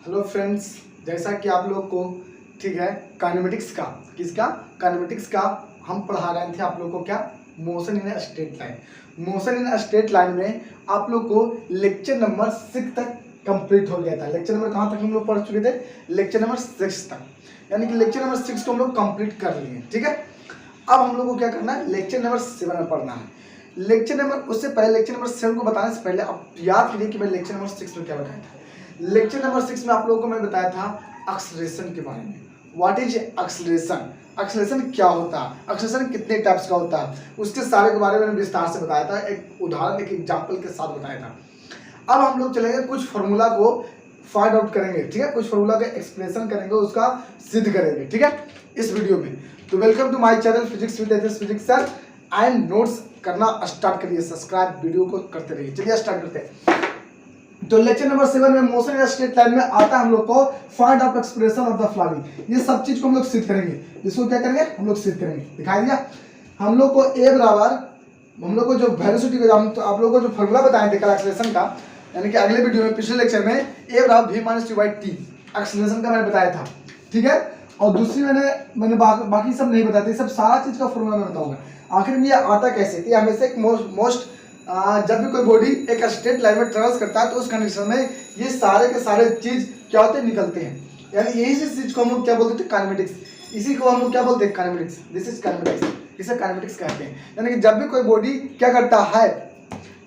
Hello friends, जैसा कि आप लोग को ठीक है काइनेमेटिक्स का काइनेमेटिक्स का हम पढ़ा रहे थे आप लोग को क्या motion in straight line. Motion in straight line में आप लोग को लेक्चर नंबर 6 तक कंप्लीट हो गया था। लेक्चर नंबर कहाँ तक हम लोग पढ़ चुके थे? लेक्चर नंबर 6 तक, यानी कि लेक्चर नंबर 6 को हम लोग कंप्लीट कर लिए। ठीक है, अब हम लोग को क्या करना है? लेक्चर नंबर 7 में पढ़ना है। लेक्चर नंबर उससे पहले लेक्चर नंबर 7 को बताने से पहले आप याद कीजिए कि मैं लेक्चर नंबर 6 में क्या बताया था। लेक्चर नंबर 6 में आप लोगों को मैं बताया था एक्सेलरेशन के बारे में। What is acceleration? एक्सेलरेशन क्या होता है, एक्सेलरेशन कितने टाइप्स का होता है, उसके सारे के बारे में मैंने विस्तार से बताया था, एक उदाहरण एक एग्जाम्पल के साथ बताया था। अब हम लोग चलेंगे कुछ फॉर्मूला को फाइंड आउट करेंगे। ठीक है, कुछ फॉर्मूला का एक्सप्रेशन करेंगे, उसका सिद्ध करेंगे। ठीक है, इस वीडियो में। तो welcome to my channel physics with HS physics sir and notes करना स्टार्ट करिए, सब्सक्राइब वीडियो को करते रहिए। चलिए स्टार्ट करते हैं। तो लेक्चर नंबर 7 में मोशन इन स्ट्रेट लाइन में आता है हम लोग को find out expression of the following. ये सब चीज को हम लोग सिद्ध करेंगे। इसको क्या करेंगे? हम लोग सिद्ध करेंगे। दिखाई दिया हम लोग को ए बराबर, हम लोग को जो वेलोसिटी का तो आप लोगों को जो फॉर्मूला बताए थे कल एक्सेलरेशन का, यानी कि अगले वीडियो में पिछले लेक्चर में ए बराबर v minus T by T acceleration का मैंने बताया था। ठीक है, और दूसरी मैंने बाकी सब नहीं बताया था। सब सारा चीज का फॉर्मूला मैं बताऊंगा। आखिर में ये आता कैसे कि हमेशा एक मोस्ट जब भी कोई बॉडी एक स्ट्रेट लाइन में ट्रेवल्स करता है तो उस कंडीशन में ये सारे के सारे चीज क्या होते हैं? निकलते हैं। यानी यही चीज को हम लोग क्या बोलते थे? काइनेमेटिक्स। इसी को हम लोग क्या बोलते हैं? काइनेमेटिक्स। दिस इज काइनेमेटिक्स, इसे काइनेमेटिक्स कहते हैं। यानी कि जब भी कोई बॉडी क्या करता है,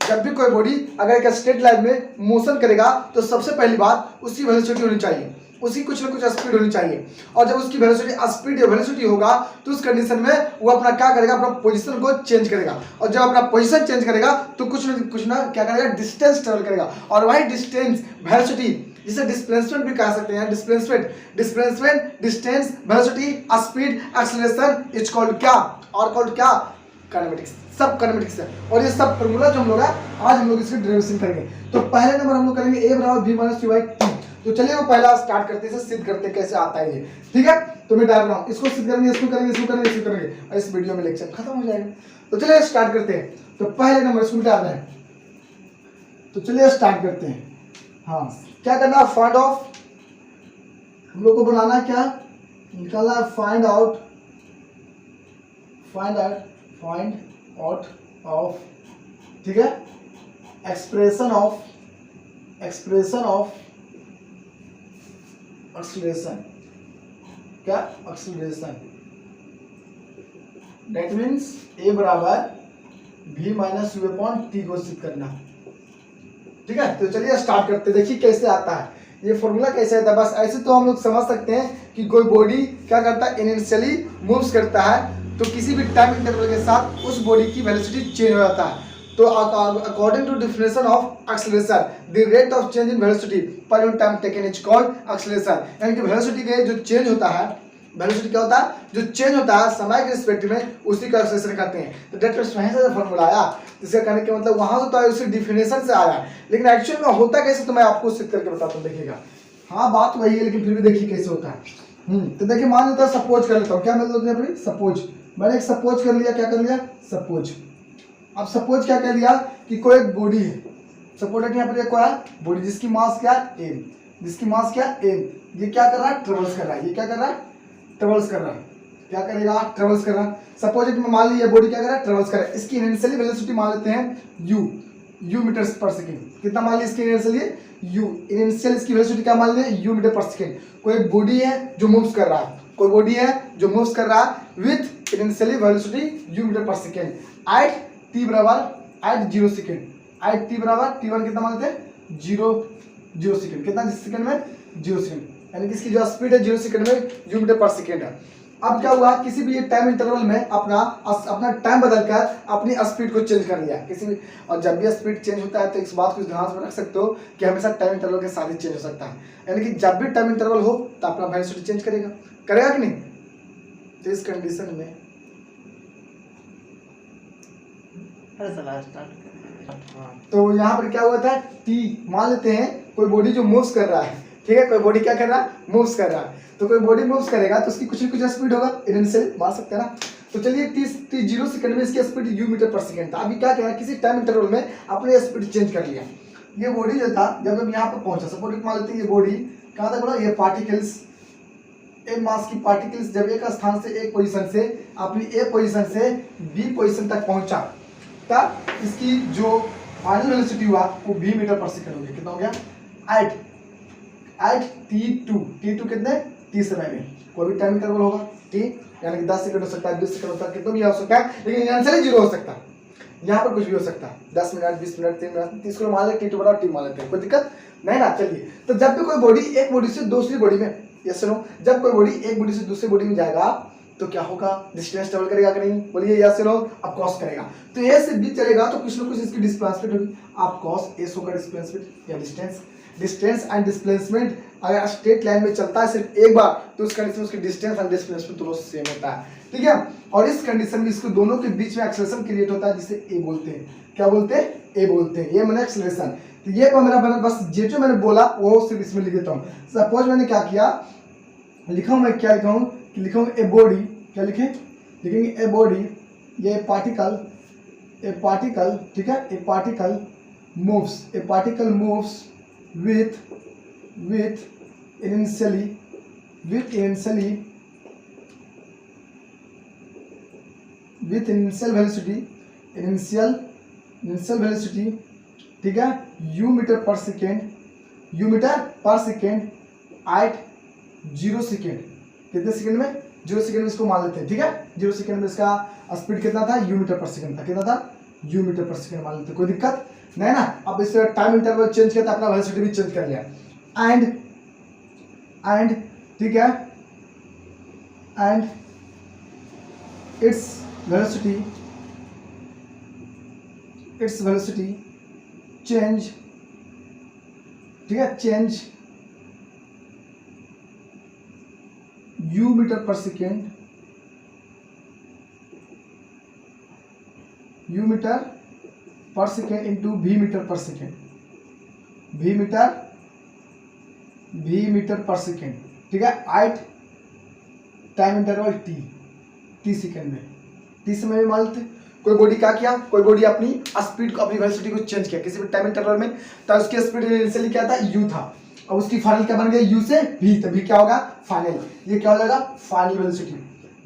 जब भी कोई बॉडी अगर एक स्ट्रेट लाइन में मोशन करेगा तो सबसे पहली बात उसकी वेलोसिटी होनी चाहिए, उसकी कुछ ना कुछ स्पीड होनी चाहिए। और जब उसकी वेलोसिटी स्पीड या वेलोसिटी होगा तो उस कंडीशन में वो अपना क्या करेगा? अपना पोजीशन को चेंज करेगा। और जब अपना पोजीशन चेंज करेगा तो कुछ ना क्या करेगा? डिस्टेंस ट्रेवल करेगा। और वही डिस्टेंस वेलोसिटी, जिसे डिस्प्लेसमेंट भी कह सकते हैं, displacement distance velocity speed acceleration is called क्या? और कॉल्ड क्या? काइनेमेटिक्स। सब काइनेमेटिक्स है। और ये सब फार्मूला जो हम लोग है आज हम लोग इसकी डेरिवेशन करेंगे। तो पहले नंबर हम लोग करेंगे ए बराबर v minus T by T. तो चलिए वो पहला स्टार्ट करते हैं, सिद्ध करते हैं कैसे आता है ये। ठीक है, तो मैं डाल रहा हूं, इसको सिद्ध करेंगे, इसको करेंगे, इसको करेंगे, इसको करेंगे, और इस वीडियो में लेक्चर खत्म हो जाएगा। तो चलिए स्टार्ट करते हैं। तो पहले नंबर इसको डाल रहे हैं। तो चलिए स्टार्ट करते हैं। हाँ, क्या करना? फाइंड ऑफ, हम लोग को बनाना क्या? निकालना है फाइंड आउट ऑफ, ठीक है, एक्सप्रेशन ऑफ एक्सेलरेशन। क्या? एक्सेलरेशन। दैट मीन्स ए बराबर v minus you upon T को सिद्ध करना। ठीक है, तो चलिए स्टार्ट करते हैं। देखिए कैसे आता है ये फॉर्मूला, कैसे आता है। बस ऐसे तो हम लोग समझ सकते हैं कि कोई बॉडी क्या करता है? इनिशियली मूव्स करता है तो किसी भी टाइम इंटरवल के साथ उस बॉडी की वेलोसिटी चेंज हो जाता है। तो according to definition of acceleration the rate of change in velocity per unit time taken is called acceleration. यानी कि वेलोसिटी के जो चेंज होता है, वेलोसिटी क्या होता है? जो चेंज होता है समय के रिस्पेक्ट में, उसी का एक्सेलरेशन कहते हैं। तो दैट मींस वहीं से फॉर्मूला आया, जिसका कहने का मतलब वहां से तो उसी डेफिनेशन से आया। लेकिन एक्चुअल में होता कैसे तो मैं आपको सिद्ध करके बताता हूं। देखिएगा, हाँ बात वही है लेकिन फिर भी देखिए कैसे होता है। तो देखिए मान लेता हूं, सपोज कर लेता हूं। क्या मैं लोग अपनी सपोज, मैंने एक सपोज कर लिया। क्या कर लिया? सपोज। अब सपोज क्या कर लिया कि कोई एक बॉडी है। सपोज यहाँ पर कोई है बॉडी जिसकी मास क्या है? एम। जिसकी मास क्या है? एम। ये क्या कर रहा है? ट्रेवल्स कर रहा है। ये क्या कर रहा है? ट्रेवल्स कर रहा है। क्या करेगा? ट्रेवल्स कर रहा है। सपोज में मान लीजिए बॉडी क्या कर रहा है? ट्रेवल्स कर रहा है। इसकी इनिशियली वेलोसिटी मान लेते हैं यू मीटर्स पर सेकंड। कितना मान लीजिए इसकी इनिशियली? यू। इनिशियल इसकी वेलोसिटी क्या मान लीजिए? You metre per second. कोई बॉडी है जो मूव्स कर रहा है, कोई बॉडी है जो मूव्स कर रहा है with initially velocity u metre per second at T बराबर एट 0 सेकंड। एट टी बराबर t1 कितना मान लेते हैं? 0 सेकंड। कितना सेकंड में? 0 सेकंड। यानी कि इसकी जो स्पीड है 0 सेकंड में यू मीटर पर सेकंड है। अब क्या हुआ? किसी भी टाइम इंटरवल में अपना टाइम बदलकर अपनी स्पीड को चेंज कर लिया किसी भी। और जब भी स्पीड चेंज होता है तो इस बात को ध्यान में रख सकते हो कि हमेशा टाइम इंटरवल के साथ ही चेंज हो सकता है। यानी कि जब भी टाइम इंटरवल हो तो अपना वेलोसिटी चेंज करेगा कि नहीं? तो इस कंडीशन में तो यहाँ पर क्या हुआ था? टी मान लेते हैं कोई बॉडी जो मूव्स कर रहा है। ठीक है, कोई बॉडी क्या कर रहा है? मूव्स कर रहा है। तो कोई बॉडी मूव्स करेगा तो उसकी कुछ न कुछ स्पीड होगा, इनिशियल मान सकते हैं ना। तो चलिए टी 0 सेकंड में इसकी speed you metre per second था। अभी क्या किया? किसी टाइम इंटरवल में अपने स्पीड चेंज कर लिया। ये बॉडी जो था जब हम यहाँ पर पहुंचा, सपोज मान लेते हैं ये बॉडी कहाँ तक बोला, ये पार्टिकल्स, एक मास की पार्टिकल्स जब एक स्थान से एक पोजीशन से अपनी ए पोजीशन से बी पोजीशन तक पहुंचा तब इसकी जो फाइनल वेलोसिटी हुआ वो v मीटर पर सेकंड हो गया। कितना हो गया, एट t2 कितने, t समय में। कोई भी टाइम इंटरवल होगा t, यानी कि 10 सेकंड हो सकता है, 20 सेकंड हो सकता है, कितना भी हो सकता है, लेकिन आंसर ही 0 हो सकता है। यहाँ पर कुछ भी हो सकता है, 10 मिनट, 20 मिनट, 3 मिनट, 30 को मान लेते, t2 बड़ा t मान लेते हैं, कोई दिक्कत नहीं ना। चलिए, तो जब भी कोई बॉडी एक बॉडी से दूसरी बॉडी में, यस सुनो, जब कोई बॉडी एक बॉडी से दूसरी बॉडी में जाएगा तो क्या होगा, डिस्टेंस ट्रेवल करेगा कि नहीं, बोलिए यस नो, अब क्रॉस करेगा। तो ए से बी चलेगा तो कुछ ना कुछ इसकी डिस्प्लेसमेंट होगी, आप कॉस एस होगा डिस्प्लेसमेंट या डिस्टेंस एंड डिस्प्लेसमेंट। अगर स्ट्रेट लाइन में चलता है सिर्फ एक बार तो उस कंडीशन में उसकी डिस्टेंस एंड डिस्प्लेसमेंट दोनों सेम होता है, ठीक है। और इस कंडीशन में इसको दोनों के बीच में एक्सेलरेशन क्रिएट होता है जिसे ए बोलते हैं। क्या बोलते हैं, ए बोलते हैं, ये मैंने एक्सेलरेशन। तो ये मेरा बस ये जो मैंने बोला वो सिर्फ इसमें लिख देता हूँ। सपोज मैंने क्या किया, लिखा हूँ मैं, क्या लिखा हूँ, लिखा हूँ ए बॉडी, क्या लिखे, लिखेंगे ए बॉडी, ये पार्टिकल, ए पार्टिकल, ठीक है, ए particle moves, A particle moves with initially initial velocity, ठीक है, u metre per second eight 0 second, कितने सेकेंड में, 0 सेकेंड में इसको मान लेते हैं, ठीक है। 0 सेकेंड में इसका स्पीड कितना था, u मीटर पर सेकेंड था, कितना था, u मीटर पर सेकेंड मान लेते हैं, कोई दिक्कत नहीं ना। अब इस टाइम इंटरवल चेंज किया तो अपना वेलोसिटी भी चेंज कर लिया, एंड ठीक है, एंड इट्स वेलोसिटी चेंज, ठीक है, change u metre per second, u metre per second into v metre per second, v metre per second, ठीक है, at time interval t second में, t समय में मान लेते। कोई बॉडी क्या किया, कोई बॉडी अपनी स्पीड को, अपनी वेलोसिटी को चेंज किया किसी भी टाइम इंटरवल में, तो उसकी स्पीड इनिशियली क्या था, u था, और उसकी फाइनल क्या बन गया, u से v, तो v क्या होगा, फाइनल। ये क्या हो जाएगा, फाइनल वेलोसिटी,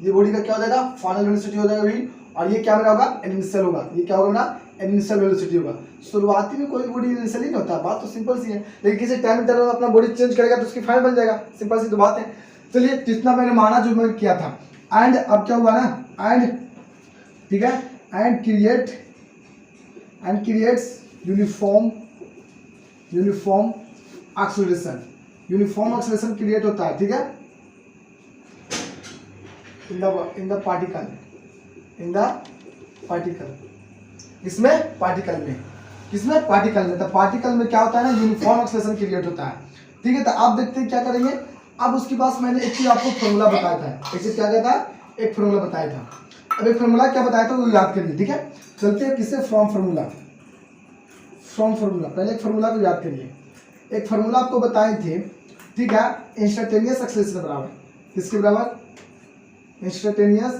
ये बॉडी का क्या हो जाएगा, फाइनल वेलोसिटी हो जाएगा v, और ये क्या मेरा होगा, इनिशियल होगा, ये क्या होगा मेरा, इनिशियल वेलोसिटी होगा। शुरुआती में कोई बॉडी इनिशियल नहीं होता, बात तो सिंपल सी है, लेकिन किसी टाइम इंटरवल में अपना बॉडी चेंज करेगा तो उसकी फाइनल बन जाएगा, सिंपल सी तो बात है। चलिए, जितना मैंने माना जो मैंने किया था, एंड अब क्या हुआ ना, एंड ठीक है, and creates uniform acceleration create होता है, ठीक है, इन द पार्टिकल, इसमें पार्टिकल में, किसमें, पार्टिकल में। तो पार्टिकल में क्या होता है ना, यूनिफॉर्म एक्सेलरेशन क्रिएट होता है, ठीक है। तो आप देखते हैं क्या करेंगे, अब उसके पास मैंने एक चीज आपको फॉर्मूला बताया था, एक चीज क्या कहता है, एक फॉर्मूला बताया था। अब एक फॉर्मूला क्या बताया था वो याद करिए, ठीक है। चलते हैं किससे, फ्रॉम फार्मूला, पहले एक फार्मूला को याद करिए। एक फार्मूला आपको बताए थे, ठीक है, इंस्टेंटेनियस एक्सेलरेशन बराबर किसके बराबर, इंस्टेंटेनियस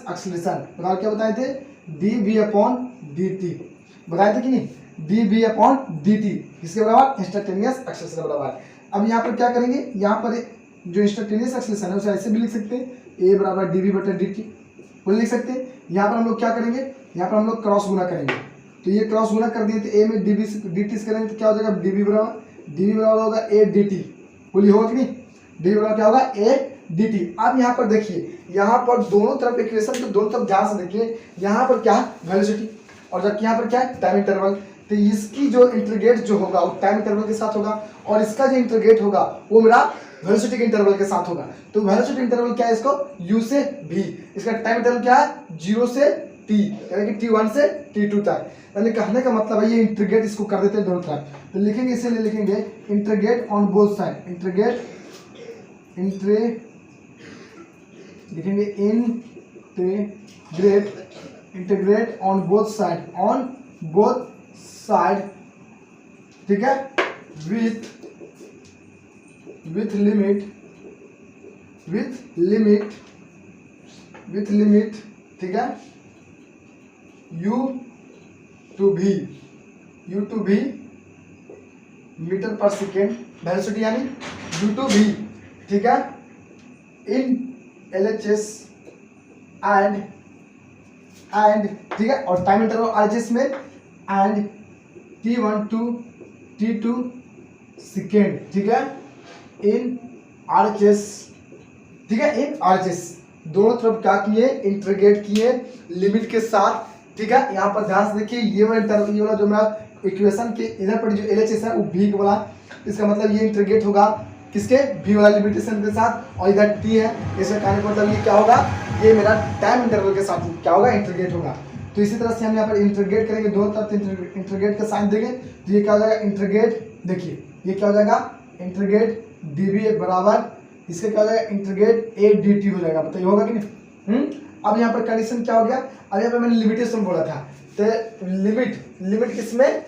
एक्सेलरेशन बराबर क्या बताए थे, dv/dt, बताए थे कि नहीं, dv/dt किसके बराबर, इंस्टेंटेनियस एक्सेलरेशन बराबर। अब यहाँ पर क्या करेंगे, यहाँ पर जो इंस्टेंटेनियस एक्सेलरेशन है उसे ऐसे भी लिख सकते हैं, a बराबर dv/dt, वो लिख सकते हैं। यहाँ पर हम लोग क्या करेंगे, यहाँ पर हम लोग क्रॉस गुना करेंगे, तो ये क्रॉस गुना कर दिए तो a में dv dt से करेंगे तो क्या हो जाएगा, dv बराबर होगा a dt, बोलिए होगा कि नहीं, dv बराबर क्या होगा, a dt। अब यहाँ पर देखिए, यहाँ पर दोनों तरफ इक्वेशन के दोनों तरफ ध्यान से देखिए, यहाँ पर क्या है, वेलोसिटी, और जबकि यहाँ पर क्या है, टाइम इंटरवल। तो इसकी जो इंटीग्रेट जो होगा वो टाइम इंटरवल के साथ होगा, और इसका जो इंटीग्रेट होगा वो मेरा वेलोसिटी के इंटरवल के साथ होगा। तो वेलोसिटी इंटरवल क्या है, इसको u से v, इसका टाइम इंटरवल क्या है, 0 से t, यानी कि t1 से t2 तक। यानी कहने का मतलब है ये इंटीग्रेट इसको कर देते हैं दोनों तरफ, तो लिखेंगे, इसीलिए लिखेंगे इंटीग्रेट ऑन बोथ साइड, लिखेंगे इंटीग्रेट ऑन बोथ साइड, ठीक है, with limit, ठीक है, u to v metre per second velocity यानी u2v, ठीक है, इन LHS एंड ठीक है, और टाइम इंटरवल RHS में and T1 to T2 second, ठीक है, इन RHS, ठीक है, इन RHS दोनों तरफ क्या किए, इंटीग्रेट किए लिमिट के साथ, ठीक है। यहाँ पर ध्यान से देखिए, ये वाला जो मेरा इक्वेशन के इधर पर जो LHS है वो v वाला, इसका मतलब ये इंटीग्रेट होगा किसके, v वाला लिमिटेशन के साथ, और इधर t है, इसका कहने का मतलब ये क्या होगा, ये मेरा टाइम इंटरवल के साथ क्या होगा, इंटीग्रेट होगा। तो इसी तरह से हम यहाँ पर इंटीग्रेट करेंगे, दोनों तरफ इंटीग्रेट का साइन देंगे, तो ये क्या हो जाएगा, इंटीग्रेट, देखिए ये क्या हो जाएगा, इंटीग्रेट dv बराबर, इसका क्या हो जाएगा, इंटीग्रेट a dt हो जाएगा, बताइए होगा कि नहीं। अब यहाँ पर कंडीशन क्या हो गया, अब यहाँ पर मैंने लिमिटेशन बोला था, तो लिमिट किसमें,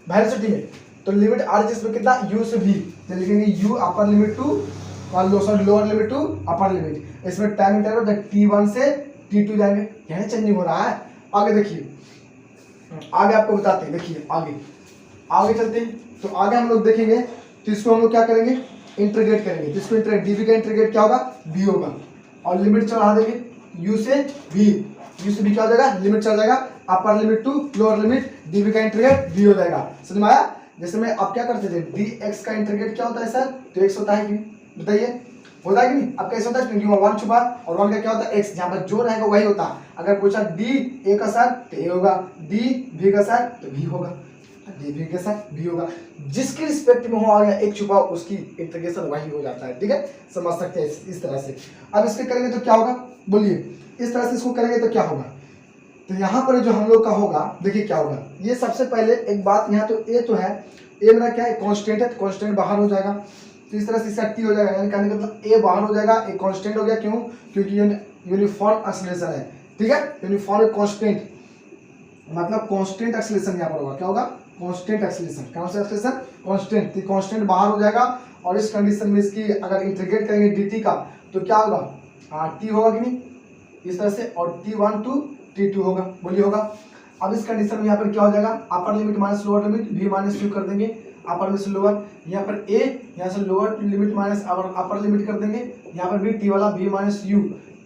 वेलोसिटी में, तो लिमिट RHS में कितना, u से v, तो लिखेंगे u upper limit to lower limit to upper limit, इसमें टाइम इंटरवल T1 से T2 जाएंगे, यही चेंजिंग हो रहा है। आगे देखिए, आगे आपको बताते हैं, देखिए आगे चलते हैं, तो आगे हम लोग देखेंगे, तो इसको हम लोग क्या करेंगे, इंटीग्रेट करेंगे, तो इसको dv का इंटीग्रेट क्या होगा, v होगा, और लिमिट चढ़ा देंगे u से v क्या हो जाएगा, लिमिट चढ़ जाएगा upper limit to lower limit, dv का इंटीग्रेट v हो जाएगा, समझ में आया। जैसे मैं अब क्या करते थे, dx का इंटीग्रेट क्या होता है सर, तो x होता है कि बताइए, होता है कि नहीं, अब कैसे होता है, क्योंकि वहाँ 1 छुपा और 1 का क्या होता है x, जहाँ पर जो रहेगा वही होता है। अगर पूछा d a का सर तो a होगा, d v का सर तो v होगा, d v का सर v होगा, जिसके रिस्पेक्ट में हो गया एक छुपा उसकी इंटीग्रेशन वही हो जाता है, ठीक है, समझ सकते हैं इस तरह से। अब इसके करेंगे तो क्या होगा, बोलिए, इस तरह से इसको करेंगे तो क्या होगा, तो यहाँ पर जो हम लोग का होगा, देखिए क्या होगा, ये सबसे पहले एक बात, यहाँ तो a तो है, a मेरा क्या है, कांस्टेंट है, तो कांस्टेंट बाहर हो जाएगा, तो इस तरह से इसका t हो जाएगा, यानी कहने का मतलब a बाहर हो जाएगा, a कांस्टेंट हो गया, क्यों, क्योंकि यूनिफॉर्म एक्सेलरेशन है, ठीक है, यूनिफॉर्म कांस्टेंट मतलब कांस्टेंट एक्सेलरेशन यहाँ पर होगा, क्या होगा, कांस्टेंट एक्सेलरेशन, कौन सा एक्सेलरेशन, कांस्टेंट, तो कांस्टेंट बाहर हो जाएगा, और इस कंडीशन में इसकी अगर इंटीग्रेट करेंगे dt का तो क्या होगा, t होगा कि नहीं, इस तरह से, और T1 to T2 होगा, बोलिए होगा। अब इस कंडीशन में यहाँ पर क्या हो जाएगा, upper limit minus lower limit, v minus u कर देंगे, अपर में से लोअर, यहाँ पर a, यहाँ से lower limit minus upper limit कर देंगे, यहाँ पर भी t वाला v माइनस u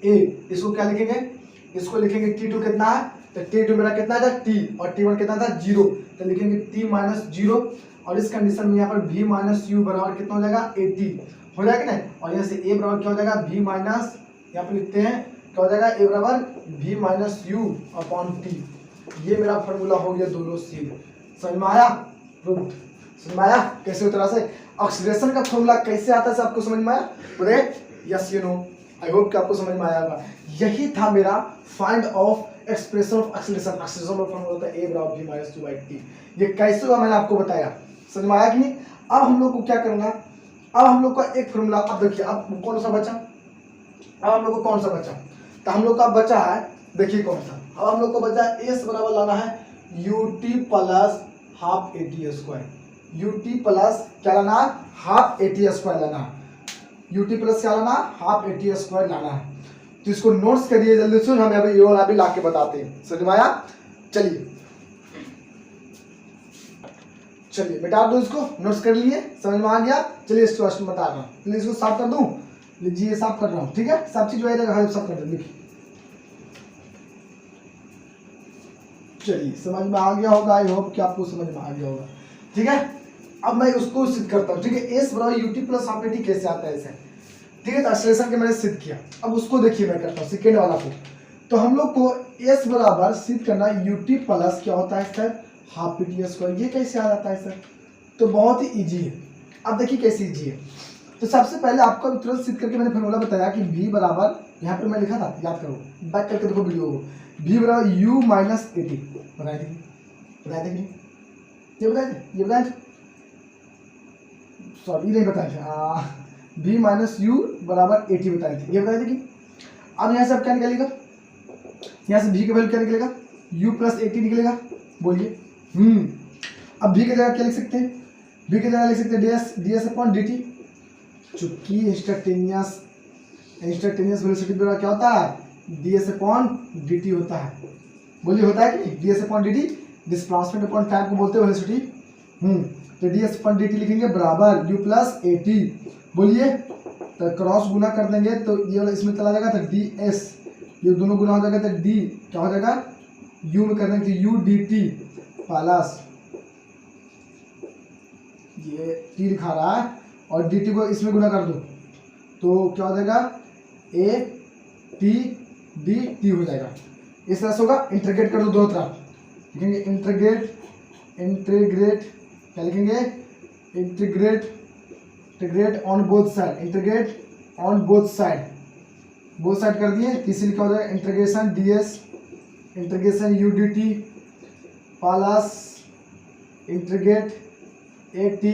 a, इसको क्या लिखेंगे, इसको लिखेंगे T2 कितना है, तो T2 मेरा कितना था t, और T1 कितना था 0, तो लिखेंगे t माइनस 0, और इस कंडीशन में यहाँ पर v माइनस u बराबर कितना हो जाएगा, 80 हो जाएगा कि नहीं, और यहाँ से a बराबर क्या हो जाएगा, v माइनस, यहाँ पर लिखते हैं क्या हो जाएगा, a बराबर v minus u upon t, ये मेरा फॉर्मूला हो गया दोनों सीध, समझ में आया, समझ में आया कैसे उस तरह से एक्सीलरेशन का फॉर्मूला कैसे आता है, आपको समझ में आया, बोले yes you know, I hope कि आपको समझ में आया होगा। यही था मेरा find of expression of acceleration का फॉर्मूला होता है a बराबर v माइनस 2/t, ये कैसे हुआ मैंने आपको बताया, समझ में आया कि नहीं। अब हम लोग को क्या करना, अब हम लोग का एक फॉर्मूला, अब देखिए अब कौन सा बचा, अब हम लोग को कौन सा बचा, तो हम लोग का बचा है, देखिए कौन सा, अब हम लोग को बचा है s बराबर लाना है ut plus half at square, ut plus क्या लाना है, हाफ at स्क्वायर लाना है, ut प्लस क्या लाना, हाफ at स्क्वायर लाना है। तो इसको नोट्स करिए जल्दी से, हम अभी ये वाला भी लाके बताते हैं, समझ में आया। चलिए बेटा दो, इसको नोट्स कर लिए, समझ में आ गया। चलिए इसको क्वेश्चन बता रहा हूँ, चलिए इसको साफ कर दूं, लीजिए साफ कर रहा हूँ, ठीक है, सब चीज वही रहेगा, सब कर दो, चलिए समझ में आ गया होगा, आई होप कि आपको समझ में आ गया होगा, ठीक है। अब मैं उसको सिद्ध करता हूँ, ठीक है, s बराबर ut प्लस हाफ at कैसे आता है ऐसे, ठीक है, तो एक्सेलरेशन के मैंने सिद्ध किया। अब उसको देखिए मैं करता हूँ सेकेंड वाला को, तो हम लोग को s बराबर सिद्ध करना ut प्लस क्या होता है सर, हाफ at स्क्वायर, ये कैसे आ जाता है सर, तो बहुत ही ईजी है। अब देखिए कैसे ईजी है, तो सबसे पहले आपको तुरंत सिद्ध करके मैंने फॉर्मूला बताया कि v बराबर, यहाँ पर मैं लिखा था, याद करो, बैक करके देखो वीडियो को, v बराबर u माइनस 80, बताए थे ये बताए थे, सॉरी नहीं बताए थे, v माइनस u बराबर 80 बताए थे, ये बताए थे कि। अब यहाँ से अब क्या निकलेगा, यहाँ से v का वैल्यू क्या निकलेगा, u प्लस 80 निकलेगा, बोलिए। अब v की जगह क्या लिख सकते हैं, v की जगह लिख सकते हैं ds अपॉन dt, चूंकि इंस्टेंटेनियस वेलोसिटी क्या होता है, ds अपॉन dt होता है, बोलिए होता है कि ds upon dt, displacement upon time को बोलते हैं वेलोसिटी। तो डी एस अपन डी टी लिखेंगे बराबर यू प्लस ए टी। बोलिए, तो क्रॉस गुना कर देंगे तो ये वाला इसमें चला जाएगा, तो डी एस ये दोनों गुना हो जाएगा, तो डी क्या हो जाएगा, यू में कर देंगे तो यू डी टी प्लस ये टी लिखा रहा है और डी टी को इसमें गुना कर दो तो क्या हो जाएगा, ए टी डी टी हो जाएगा। इस तरह से होगा। इंटीग्रेट कर दो दोनों तरफ, लिखेंगे इंटीग्रेट क्या लिखेंगे, integrate on both side, integrate on both side कर दिए। इसीलिए क्या हो जाएगा, integration D S integration U D T plus integrate A T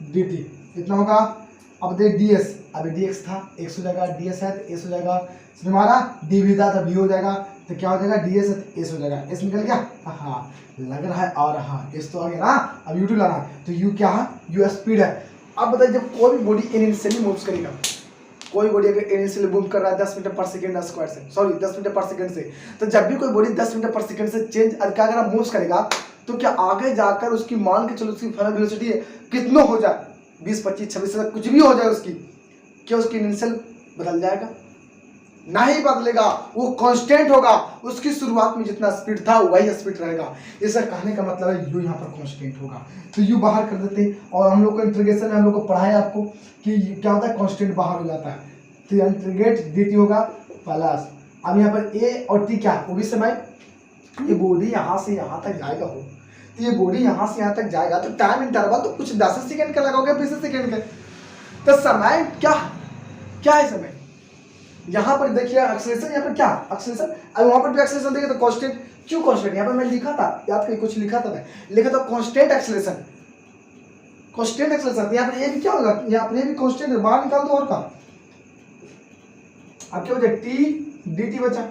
D T, इतना होगा। अब देख डी एस, अभी डी एक्स था एक्स हो जाएगा, डी एस है तो एस हो जाएगा, हमारा डी भी था तो भी हो जाएगा, तो क्या हो जाएगा, डी एस है तो एस हो जाएगा। एस निकल गया, हाँ लग रहा है आ रहा, एस तो आ गया ना। अब यू टू लाना है, तो यू क्या है, यू स्पीड है। अब बताइए, जब कोई भी बॉडी इनिशियली मूव करेगा, कोई बॉडी अगर इनिशियली मूव कर रहा है 10 मीटर पर सेकंड स्क्वायर से, सॉरी 10 मीटर पर सेकंड से, तो जब भी कोई बॉडी 10 मीटर पर सेकंड से चेंज क्या अगर मूव करेगा तो क्या आगे जाकर उसकी मान के चलो उसकी फाइनल वेलोसिटी कितना हो जाए, 20 25 26 तक कुछ भी हो जाए उसकी, क्या उसकी इनिशियल बदल जाएगा, नहीं बदलेगा, वो कांस्टेंट होगा। उसकी शुरुआत में जितना स्पीड था वही स्पीड रहेगा। इसका कहने का मतलब है यू यहाँ पर कांस्टेंट होगा, तो यू बाहर कर देते हैं। और हम लोग को इंटीग्रेशन में हम लोग को पढ़ाया आपको कि क्या होता है, कांस्टेंट बाहर हो जाता है, तो इंटीग्रेट डी टी होगा प्लस। अब यहाँ पर ए और टी क्या, वो भी समय, ये बॉडी यहाँ से यहाँ तक जाएगा हो, तो ये बॉडी यहाँ से यहाँ तक जाएगा तो टाइम इंटरवल तो कुछ 10 सेकंड का लगाओगे, 20 सेकंड का, तो समय क्या है समय। यहाँ पर देखिए एक्सेलरेशन, यहाँ पर क्या एक्सेलरेशन, अब वहां पर भी एक्सेलरेशन देखिए तो कांस्टेंट, क्यों कांस्टेंट, यहाँ पर मैं लिखा था, याद करिए कुछ लिखा था, मैं लिखा था कांस्टेंट एक्सेलरेशन, यहाँ पर ये भी क्या होगा, यहाँ पर ये भी कांस्टेंट है, बाहर निकाल दो और का। अब क्या हो जाए, टी डी टी बचा।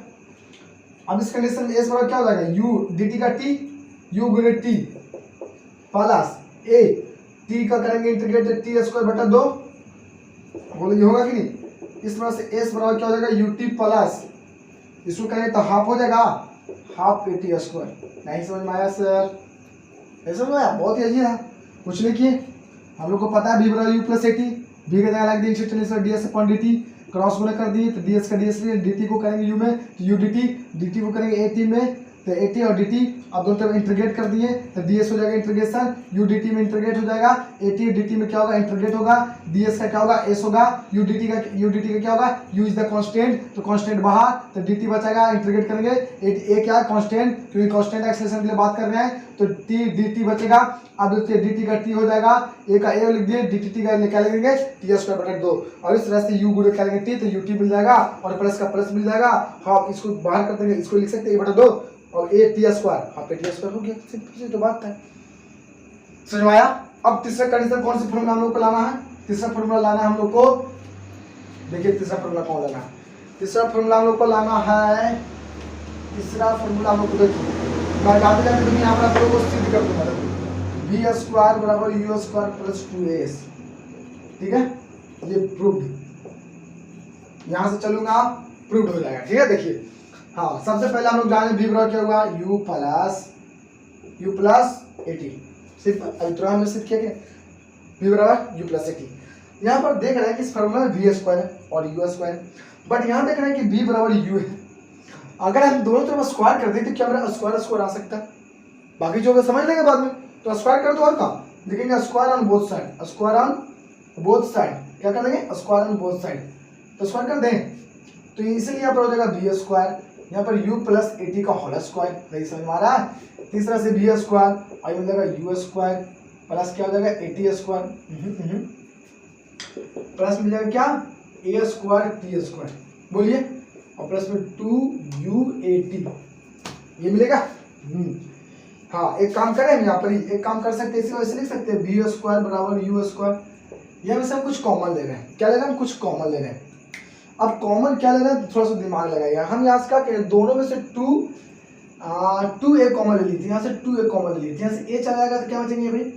अब इस कंडीशन में एस बराबर क्या हो जाएगा, यू डी टी का टी, यू गुने टी प्लस ए टी का करेंगे इंटीग्रेट टी स्क्वायर बटा 2, बोलो ये होगा कि नहीं। इस तरह से एस बराबर क्या हो जाएगा, यू टी प्लस, इसको करेंगे तो हाफ हो जाएगा, हाफ ए टी स्क्वायर। नहीं समझ में आया सर, ऐसा समझ आया, बहुत ही अजीब है, कुछ नहीं किए। हम लोग को पता है वी बराबर u plus a t, v का जगह लग दी instantaneous d s upon d t, cross गुना कर दिए तो डी एस का डी एस डी टी को करेंगे यू में तो यू डी टी को करेंगे ए टी में, तो ए टी और डी टी अब दोनों तरफ इंटीग्रेट कर दिए तो डी एस हो जाएगा इंटीग्रेशन, यू डी टी में इंटीग्रेट हो जाएगा, ए टी डी टी में क्या होगा, इंटीग्रेट होगा, डी एस का क्या होगा, एस होगा, यू डी टी का क्या होगा, यू इज द कांस्टेंट, तो कांस्टेंट बाहर, तो डी टी बचेगा, इंटीग्रेट करेंगे, ए क्या है कांस्टेंट, क्योंकि कांस्टेंट एक्सेलरेशन के लिए बात कर रहे हैं, तो टी डी टी बचेगा। अब देखिए डी टी का टी हो जाएगा, ए का ए लिख दिए, डी टी का क्या लिखेंगे, टी स्क्वायर बटा 2, और इस तरह से यू गुणे क्या लिखेंगे टी, तो यू टी मिल जाएगा और प्लस का प्लस मिल जाएगा, हाँ इसको बाहर कर देंगे, इसको लिख सकते हैं ए बटा 2 और ए टी स्क्वायर, हाँ पे टी स्क्वायर हो गया, सिंपल तो बात है, समझ में आया। अब तीसरा कंडीशन कौन सी फॉर्मूला हम लोग को लाना है, तीसरा फॉर्मूला लाना है हम लोग को, देखिए तीसरा फॉर्मूला कौन लाना है, तीसरा फॉर्मूला हम लोग को लाना है, तीसरा फॉर्मूला हम लोग को देखो मैं जाते जाते तुम्हें यहाँ पर आप लोगों को सिद्ध कर दूंगा, बी स्क्वायर बराबर यू स्क्वायर प्लस 2as, ठीक है, ये प्रूव्ड, यहाँ से चलूंगा प्रूव्ड हो जाएगा, ठीक है। देखिए हाँ, सबसे पहले हम लोग जाने बी बराबर क्या हुआ, u प्लस ए टी, सिर्फ अल्ट्रा में सिद्ध किया, बी बराबर u प्लस ए टी। यहाँ पर देख रहे हैं कि इस फॉर्मूला में वी स्क्वायर है और यू स्क्वायर, बट यहाँ देख रहे हैं कि बी बराबर यू है, अगर हम दोनों तरफ स्क्वायर कर दें तो क्या मेरा स्क्वायर आ सकता है, बाकी जो समझ लेंगे बाद में, तो स्क्वायर कर दो और का लिखेंगे square on both side, square on both side, क्या कर देंगे स्क्वायर ऑन बोथ साइड, तो स्क्वायर कर दें, तो इसलिए यहाँ पर हो जाएगा बी स्क्वायर, यहाँ पर u प्लस ए टी का होल स्क्वायर, नहीं समझ में आ रहा है। तीसरा से बी स्क्वायर और मिल जाएगा यू स्क्वायर प्लस क्या हो जाएगा ए टी स्क्वायर, प्लस मिल जाएगा क्या ए स्क्वायर टी स्क्वायर, बोलिए, और प्लस में 2u ये मिलेगा। हाँ एक काम करें हम यहाँ पर ही एक काम कर सकते हैं, इसी वजह से लिख सकते हैं बी स्क्वायर बराबर यू स्क्वायर, यहाँ में से हम कुछ कॉमन ले रहे हैं, क्या ले रहे हैं हम, कुछ कॉमन ले रहे हैं। अब कॉमन क्या ले रहे हैं, थोड़ा सा दिमाग लगाइए, हम यहाँ से क्या करें, दोनों में से 2a कॉमन ले ली थी, यहाँ से 2a कॉमन ले ली थी, यहाँ से a चला जाएगा तो क्या बचेंगे भाई,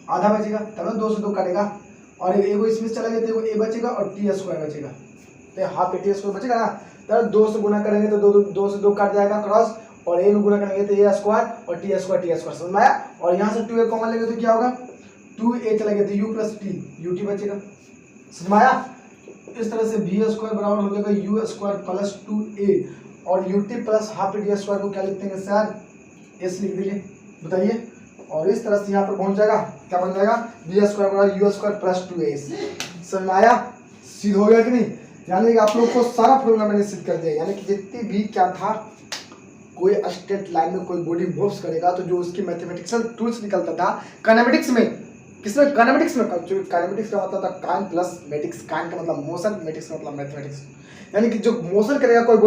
आधा बचेगा, तब ना 2 से 2 काटेगा, और एगो इसमें चला गया तो a बचेगा और टी स्क्वायर बचेगा, तो हाफ ए टी स्क्वायर बचेगा ना, तो 2 से गुना करेंगे तो 2 से 2 काट जाएगा क्रॉस, और a में गुणा करेंगे तो a स्क्वायर और t स्क्वायर समझ में आया। और यहाँ से 2a कॉमन लेंगे तो क्या होगा 2a चलेंगे तो u प्लस t ut बचेगा, समझ में आया। इस तरह से v स्क्वायर बराबर हो जाएगा u स्क्वायर प्लस 2a और ut plus half d square को क्या लिखते हैं सर s लिख दीजिए, बताइए। और इस तरह से यहाँ पर पहुंच जाएगा क्या बन जाएगा v स्क्वायर बराबर u स्क्वायर प्लस 2a, समझ में आया, सिद्ध हो गया कि नहीं। यानी कि आप लोगों को सारा फॉर्मूला मैंने सिद्ध कर दिया, यानी कि जितनी भी क्या था कोई स्ट्रेट लाइन में कोई बॉडी मूव्स करेगा तो जो उसकी मैथमेटिकल टूल्स निकलता था काइनेमेटिक्स में, किसमें काइनेमेटिक्स में, जो काइनेमेटिक्स का मतलब था काइन प्लस मेटिक्स, काइन का मतलब मोशन, मेटिक्स का मतलब मैथमेटिक्स, यानी कि जो मोशन करेगा कोई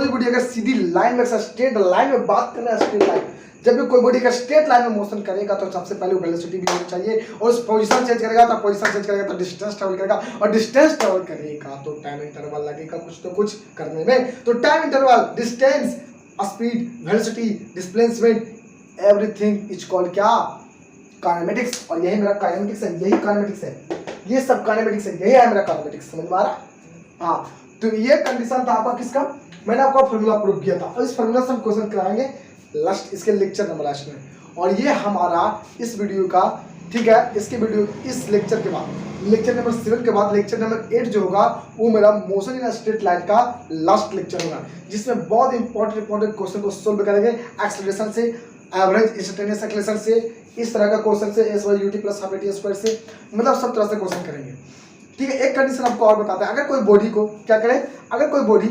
बॉडी अगर सीधी लाइन में स्ट्रेट लाइन में बात कर रहा है स्ट्रेट लाइन, जब भी कोई बॉडी का स्ट्रेट लाइन में मोशन करेगा तो सबसे पहले वेलोसिटी भी होनी चाहिए और उस पोजीशन चेंज करेगा तो पोजीशन चेंज करेगा तो डिस्टेंस ट्रैवल करेगा और डिस्टेंस ट्रैवल करेगा तो टाइम इंटरवल लगेगा कुछ तो कुछ करने में। तो time interval, distance, speed, velocity, displacement everything is called क्या काइनेमेटिक्स। और यही मेरा काइनेमेटिक्स है, यही काइनेमेटिक्स है, ये सब काइनेमेटिक्स है, यही है मेरा काइनेमेटिक्स, समझ में आ रहा। हाँ तो ये कंडीशन था आपका किसका, मैंने आपका फॉर्मूला प्रूव किया था और इस फॉर्मूला से हम क्वेश्चन कराएंगे लास्ट इसके लेक्चर नंबर लास्ट में। और ये हमारा इस वीडियो का, ठीक है, इसके वीडियो इस लेक्चर के बाद लेक्चर नंबर 7 के बाद लेक्चर नंबर 8 जो होगा वो मेरा मोशन इन स्ट्रेट लाइन का लास्ट लेक्चर होगा, जिसमें बहुत इंपॉर्टेंट क्वेश्चन को सोल्व करेंगे एक्सेलरेशन से, एवरेज इंस्टेंटेनियस एक्सेलरेशन से, इस तरह का क्वेश्चन से, S Y U T plus half T square से, मतलब सब तरह से क्वेश्चन करेंगे, ठीक है। एक कंडीशन आपको और बताते हैं, अगर कोई बॉडी को क्या करे, अगर कोई बॉडी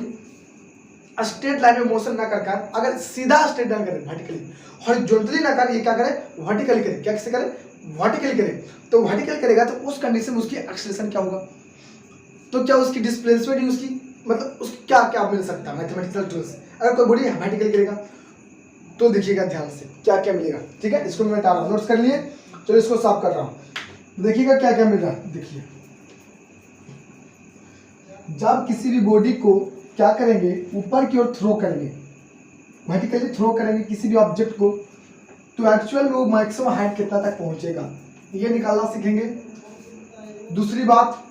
स्ट्रेट लाइन में मोशन ना कर अगर सीधा स्ट्रेट लाइन करे वर्टिकली, हॉरिजॉन्टली ना करे, ये क्या करे वर्टिकली करे, क्या कैसे करे वर्टिकली करे, तो वर्टिकली करेगा तो उस कंडीशन में उसकी एक्सेलरेशन क्या होगा, तो क्या उसकी डिस्प्लेसमेंट, उसकी मतलब उसकी क्या क्या मिल सकता है मैथमेटिकल टूल्स। अगर कोई बॉडी वर्टिकली करेगा तो देखिएगा ध्यान से क्या क्या मिलेगा, ठीक है। इसको मैं डाल नोट्स कर लिए, चलो इसको साफ कर रहा हूँ, देखिएगा क्या क्या मिल रहा है। देखिए जब किसी भी बॉडी को क्या करेंगे ऊपर की ओर थ्रो करेंगे, वर्टिकली थ्रो करेंगे किसी भी ऑब्जेक्ट को, तो एक्चुअल में वो मैक्सिमम हाइट कितना तक पहुंचेगा ये निकालना सीखेंगे। दूसरी बात,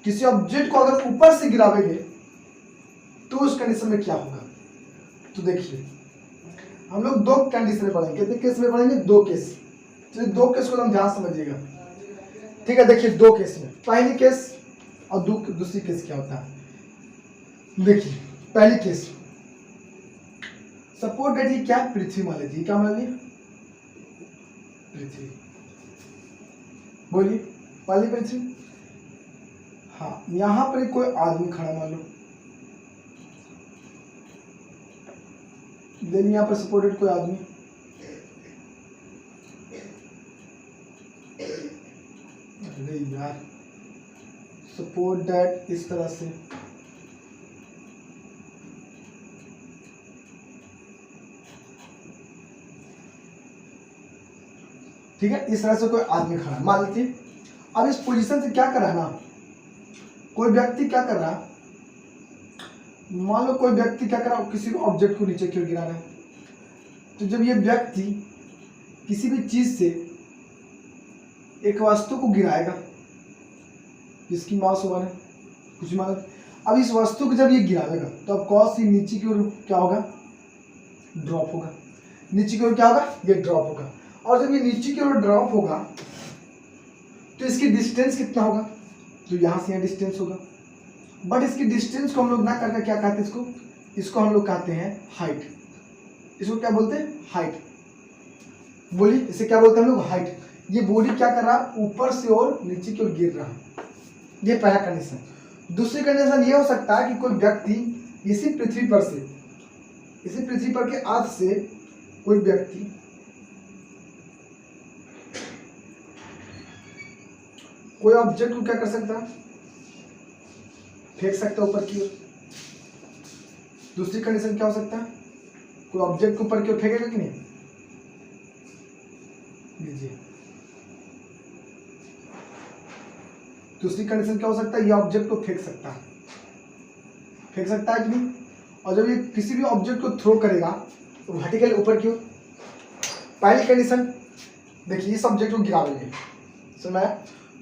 किसी ऑब्जेक्ट को अगर ऊपर से गिरावेंगे तो उस कंडीशन में क्या होगा, तो देखिए हम लोग दो कंडीशन में पढ़ेंगे, कितने केस में पढ़ेंगे, दो केस, चलिए दो केस को हम ध्यान समझिएगा, ठीक है। देखिए दो केस में, पहली केस और दूसरी केस क्या होता है। देखिए पहली केस, सपोर्ट दैट ये क्या पृथ्वी मान लीजिए, क्या मान लीजिए पृथ्वी, बोलिए पहली पृथ्वी, हाँ यहां पर कोई आदमी खड़ा मान लो, देन यहां पर सपोर्टेड कोई आदमी, अरे यार सपोर्ट दैट इस तरह से, ठीक है, इस तरह से कोई आदमी खड़ा मान लीजिए। अब इस पोजीशन से क्या कर रहा है ना, कोई व्यक्ति क्या कर रहा है, मान लो कोई व्यक्ति क्या कर रहा है, किसी ऑब्जेक्ट को नीचे क्यों गिरा रहा है, तो जब ये व्यक्ति किसी भी चीज से एक वस्तु को गिराएगा जिसकी मास होगा ना कुछ मान, अब इस वस्तु को जब ये गिराएगा तो अब कॉस ही नीचे की ओर क्या होगा, ड्रॉप होगा, नीचे की ओर क्या होगा, ये ड्रॉप होगा। और जब ये नीचे की ओर ड्रॉप होगा तो इसकी डिस्टेंस कितना होगा, तो यहाँ से यहाँ डिस्टेंस होगा, बट इसकी डिस्टेंस को हम लोग ना करके क्या कहते हैं, इसको हम लोग कहते हैं हाइट, इसको क्या बोलते हैं हाइट, बोलिए इसे क्या बोलते हैं हम लोग हाइट। ये बॉडी क्या कर रहा है ऊपर से और नीचे की ओर गिर रहा है, ये पहला कंडीशन। दूसरी कंडीशन ये हो सकता है कि कोई व्यक्ति इसी पृथ्वी पर के अर्थ से कोई व्यक्ति कोई ऑब्जेक्ट को क्या कर सकता है, फेंक सकता है ऊपर की ओर। दूसरी कंडीशन क्या हो सकता है, कोई ऑब्जेक्ट को ऊपर की ओर फेंकेगा कि नहीं, लीजिए दूसरी कंडीशन क्या हो सकता है, ये ऑब्जेक्ट को फेंक सकता है कि नहीं। और जब ये किसी भी ऑब्जेक्ट को थ्रो करेगा तो वर्टिकल ऊपर की ओर, पहली कंडीशन देखिए इस ऑब्जेक्ट को गिरावेंगे, समझ।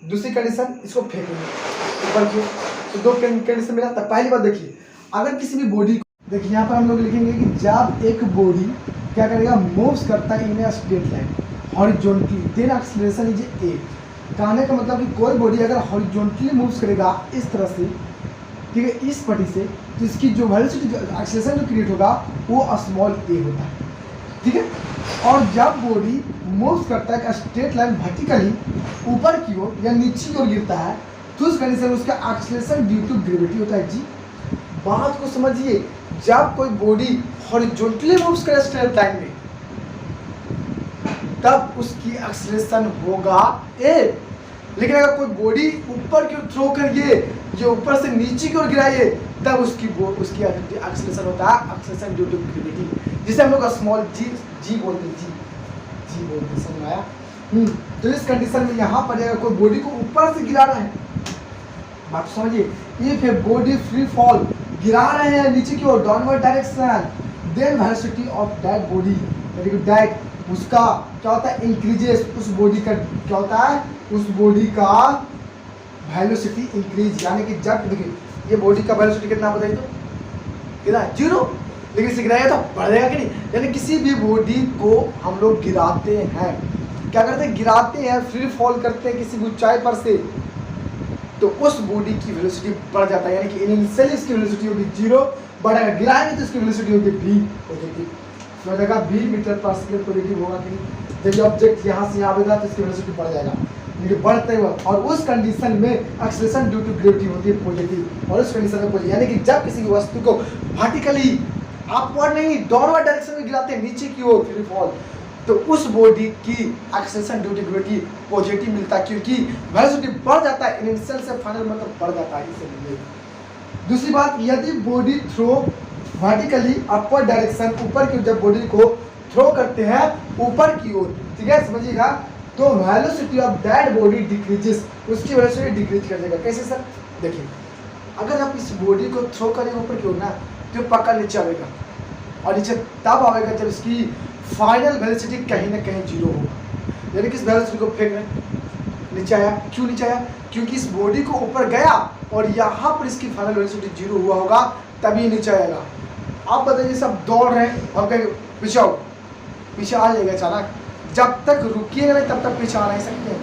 दूसरी कंडीशन इसको फेंकेंगे ऊपर की ओर, तो दो कंडीशन मिला। तब पहली बात देखिए, अगर किसी भी बॉडी को देखिए यहाँ पर हम लोग लिखेंगे कि जब एक बॉडी क्या करेगा, मूव्स करता है in a straight line horizontally then acceleration is a. कहने का मतलब कि कोई बॉडी अगर हॉरिजॉन्टली मूव्स करेगा इस तरह से, ठीक है, इस पट्टी से, तो इसकी जो वेलोसिटी एक्सीलरेशन जो क्रिएट होगा वो स्मॉल ए होता है, ठीक है। और जब बॉडी मूव्स करता है स्ट्रेट लाइन वर्टिकली ऊपर की ओर या नीचे की ओर गिरता है, तो उस कंडीशन में उसका एक्सीलरेशन ड्यू टू ग्रेविटी होता है। जी बात को समझिए, जब कोई बॉडी हॉरिजॉन्टली मूव्स करे स्ट्रेट लाइन में, तब उसकी एक्सीलरेशन होगा ए। लेकिन अगर कोई बॉडी ऊपर की ओर थ्रो करिए, जो ऊपर से नीचे की ओर गिराइए, तब उसकी एक्सीलरेशन होता है एक्सीलरेशन ड्यू टू ग्रेविटी, जिसे हम लोग स्मॉल जी बोलते हैं। जी बोलते, समझ आया? तो इस कंडीशन में यहाँ पर अगर कोई बॉडी को ऊपर से गिरा रहा है, बात समझिए, if a body free fall, गिरा रहे हैं नीचे की ओर downward direction, then velocity of that body, that उसका क्या होता है, इंक्रीजेस, उस बॉडी का क्या होता है, उस बॉडी का वेलोसिटी इंक्रीज। यानी कि जब देखिए ये बॉडी का वेलोसिटी कितना बताइए, तो कितना, 0, लेकिन इसे गिराया तो बढ़ेगा कि नहीं। यानी किसी भी बॉडी को हम लोग गिराते हैं, क्या करते हैं, गिराते हैं, फ्री फॉल करते हैं किसी ऊंचाई पर से, तो उस बॉडी की वेलोसिटी बढ़ जाता है। यानी कि इनिशियली इसकी वेलोसिटी होगी 0, बढ़ेगा, गिराएंगे तो इसकी वेलोसिटी होगी v पॉजिटिव, तो जगह v metre per second positive होगा कि नहीं। जब ऑब्जेक्ट यहाँ से यहाँ आएगा तो इसकी वेलोसिटी बढ़ जाएगा, लेकिन बढ़ते हुए, और उस कंडीशन में एक्सीलरेशन ड्यू टू ग्रेविटी होती है पॉजिटिव, और उस कंडीशन में पॉजिटिव, यानी कि जब किसी वस्तु को वर्टिकली अपवर्ड नहीं डाउनवर्ड डायरेक्शन में गिराते हैं नीचे की ओर फ्री फॉल, तो उस बॉडी की acceleration due to gravity positive मिलता है, क्योंकि वेलोसिटी बढ़ जाता है, इनिशियल से फाइनल मतलब बढ़ जाता है, इसलिए। दूसरी बात, यदि body throw vertically upward direction, ऊपर की, जब बॉडी को थ्रो करते हैं ऊपर की ओर, ठीक है, समझिएगा, तो velocity of that body decreases, उसकी वेलोसिटी डिक्रीज कर देगा। कैसे सर, देखिए, अगर आप इस बॉडी को थ्रो करें ऊपर की ओर ना, तो पक्का नीचे आएगा, और नीचे तब आएगा जब इसकी फाइनल वेलोसिटी कहीं ना कहीं 0 होगा। यानी कि इस वेलोसिटी को फेंक रहे, नीचे आया, क्यों नीचे आया, क्योंकि इस बॉडी को ऊपर गया और यहाँ पर इसकी फाइनल वेलोसिटी 0 हुआ होगा, तभी नीचे आएगा। आप बताइए, सब दौड़ रहे हैं, हम कहेंगे पीछे आओ, पीछे आ जाएगा अचानक, जब तक रुकिएगा नहीं तब तक पीछे आ नहीं सकते,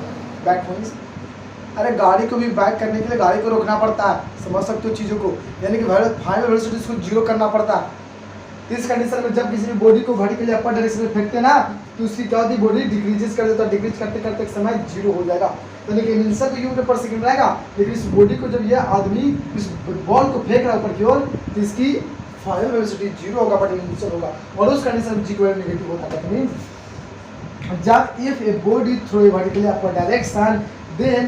बैक होने से। अरे गाड़ी को भी बैक करने के लिए गाड़ी को रोकना पड़ता है, समझ सकते हो चीज़ों को, यानी कि फाइनल वेलोसिटी इसको 0 करना पड़ता है। इस कंडीशन में जब किसी भी बॉडी को वर्टिकली अपर डायरेक्शन में फेंकते हैं ना, तो उसकी क्या होती है, बॉडी डिक्रीजेस कर देता है, डिक्रीज करते करते एक समय 0 हो जाएगा। यानी कि इनिशियल तो यूनिट पर सेकंड रहेगा, लेकिन इस बॉडी को जब यह आदमी इस बॉल को फेंक रहा है ऊपर की ओर, तो इसकी फाइनल वेलोसिटी 0 होगा, बट इनिशियल होगा, और उस कंडीशन में g नेगेटिव होता है। मीन जब if a body throw a vertically upper direction, then,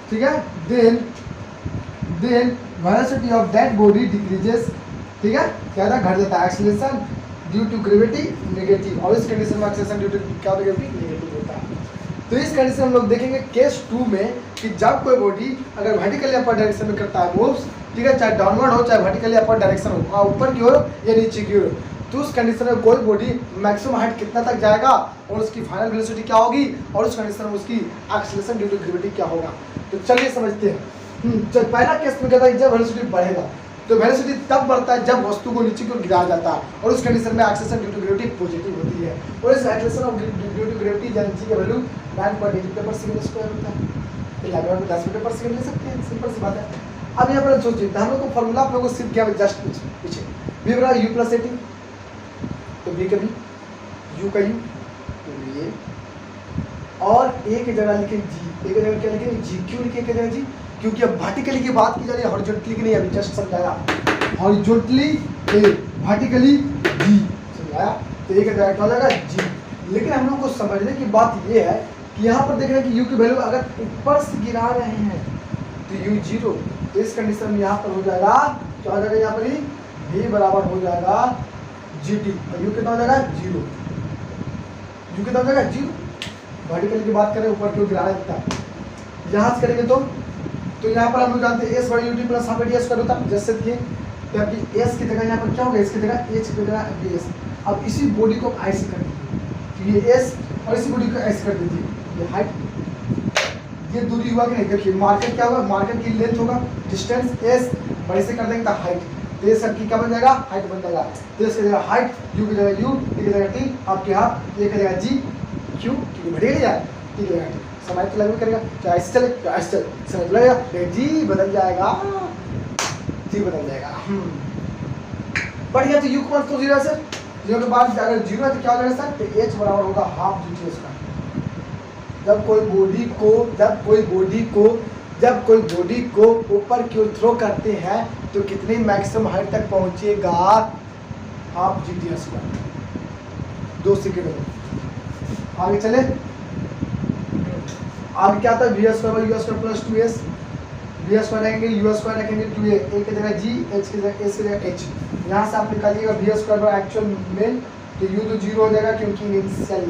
ठीक है, then velocity of that body decreases, ठीक है, क्या था, घट जाता है, acceleration due to gravity negative, और इस कंडीशन में एक्सीलरेशन ड्यू टू क्या होता है, ग्रेविटी नेगेटिव होता है। तो इस कंडीशन हम लोग देखेंगे केस 2 में कि जब कोई बॉडी अगर वर्टिकली अपर डायरेक्शन में करता है मूव्स, ठीक है, चाहे डाउनवर्ड हो चाहे वर्टिकली अपर डायरेक्शन हो, ऊपर की ओर या नीचे की ओर, तो उस कंडीशन में कोई बॉडी मैक्सिमम हाइट कितना तक जाएगा और उसकी फाइनल वेलोसिटी क्या होगी, और उस कंडीशन में उसकी एक्सीलरेशन ड्यू टू ग्रेविटी क्या होगा। तो चलिए समझते हैं। पहला केस में कहता है जब वेलोसिटी बढ़ेगा, तो वेलोसिटी तब बढ़ता है जब वस्तु को नीचे की ओर गिराया जाता है, और उस कंडीशन में acceleration due to gravity positive होती है, और इस acceleration of due to gravity g का वैल्यू 9.8 होता है। तो यहाँ पे 10 मीटर पर सेकंड ले सकते हैं, सिंपल सी बात है। अब यहाँ पर सोचिए, हम लोग को फॉर्मूला आप लोगों को सिर्फ क्या जस्ट पीछे v बराबर u प्लस 18, तो v का v, u का u, तो ये, और a की जगह लिखें g, a की जगह क्या लिखेंगे g, क्यों लिखे की जगह g, क्योंकि अब वर्टिकली की बात की जा रही है, हॉरिजॉन्टली की नहीं, अभी जस्ट समझाया, हॉरिजॉन्टली a, वर्टिकली g, समझाया, तो a का डायरेक्ट हो जाएगा g। लेकिन हम लोग को समझने की बात ये है कि यहाँ पर देख रहे हैं कि u की वैल्यू अगर ऊपर से गिरा रहे हैं तो u 0, तो इस कंडीशन में यहाँ पर हो जाएगा, क्या हो जाएगा, यहाँ पर ही v बराबर हो जाएगा gt, और u कितना हो जाएगा 0, u कितना हो जाएगा 0। वर्टिकल की बात करें, ऊपर क्यों गिरा रहा है, यहाँ से करेंगे तो यहाँ पर हम लोग जानते हैं s बड़ी ut प्लस हाफ ds कर होता है, जैसे कि ताकि s की जगह यहाँ पर क्या होगा, इसकी जगह h की जगह ds। अब इसी बॉडी को ऐसे कर दीजिए, तो ये s, और इसी बॉडी को ऐसे कर दीजिए, ये हाइट, ये दूरी हुआ कि नहीं, देखिए मार्केट क्या होगा, मार्केट की लेंथ होगा, डिस्टेंस s, और ऐसे कर देंगे तो हाइट, तो ये सबकी क्या बन जाएगा, हाइट बन जाएगा। तो इसकी जगह हाइट, यू की जगह यू, टी की जगह टी, आपके हाथ ये करेगा जी क्यू, टी बढ़ेगा जाए, टी की जगह टी, समय तो लगभग करेगा, चाहे ऐसे चले चाहे ऐसे चले, समय तो लगेगा, जी बदल जाएगा, जी बदल जाएगा। बढ़िया। तो यू को तो 0 से 0 के बाद अगर 0 है तो क्या हो जाएगा सर, तो एच बराबर होगा हाफ जी टी स्क्वायर। जब कोई बॉडी को ऊपर की ओर थ्रो करते हैं तो कितनी मैक्सिमम हाइट तक पहुंचेगा, half G T square. 2 second में आगे चले। आगे क्या था, V square U square plus 2s, V square रखेंगे यू स्क्वायर रखेंगे 2a, ए की जगह जी, एच की जगह एस की जगह एच। यहाँ से आप निकालिएगा वी स्क्वायर बाय एक्चुअल में, तो यू तो 0 हो जाएगा क्योंकि इनिशियल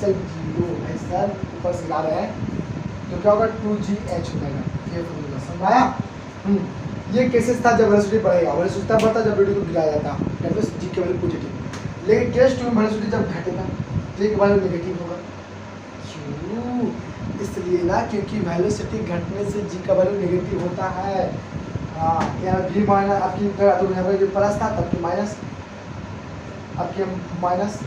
0 है सर, ऊपर से ला रहे हैं, तो क्या होगा 2gh हो जाएगा। ये फॉर्मूला समझ आया। ये केसेस था जब वेलोसिटी बढ़ेगा, वेलोसिटी तब बढ़ता जब बॉडी को गिराया जाता, दैट मींस जी की वैल्यू पॉजिटिव। लेकिन केस 2 में वेलोसिटी जब घटेगा जी की वैल्यू नेगेटिव होगा। क्यों, इसलिए ना क्योंकि वेलोसिटी घटने से जी का वैल्यू नेगेटिव होता है। हाँ, यहाँ भी माइनस आपकी तो यहाँ पर प्लस था तब तो माइनस, आपके माइनस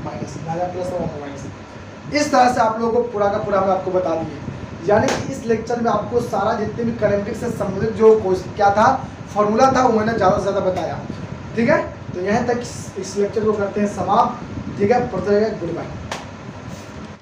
माइनस प्लस और माइनस। इस तरह से आप लोगों को पूरा का पूरा मैं आपको बता दिए। यानी कि इस लेक्चर में आपको सारा जितने भी काइनेमेटिक्स से संबंधित जो क्या था फॉर्मूला था वो मैंने ज़्यादा से ज़्यादा बताया। ठीक है, तो यहाँ तक इस लेक्चर को करते हैं समाप्त। ठीक है, गुड बाय।